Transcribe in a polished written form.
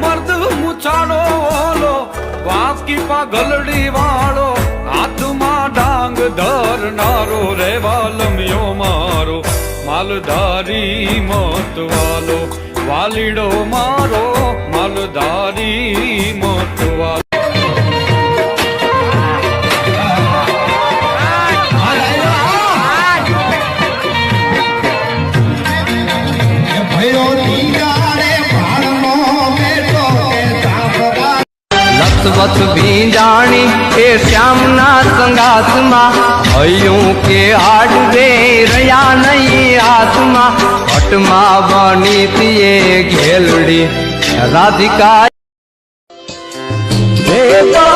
મર્દ મુછાડો ઓલો વાંસકી પાઘલડી વાળો હાથમાં ડાંગ ધરનારો રે વાલમિયો મારો માલધારી મતવાલો વાલીડો મારો માલધારી મતવાલો લક્ષવત ભીંજાણી એ શ્યામના સંગાસમાં હૈયું કે આડવે રહ્યા નહીં હાથમાં હટમાં બની તીએ ઘેલડી રાધિકા દેતા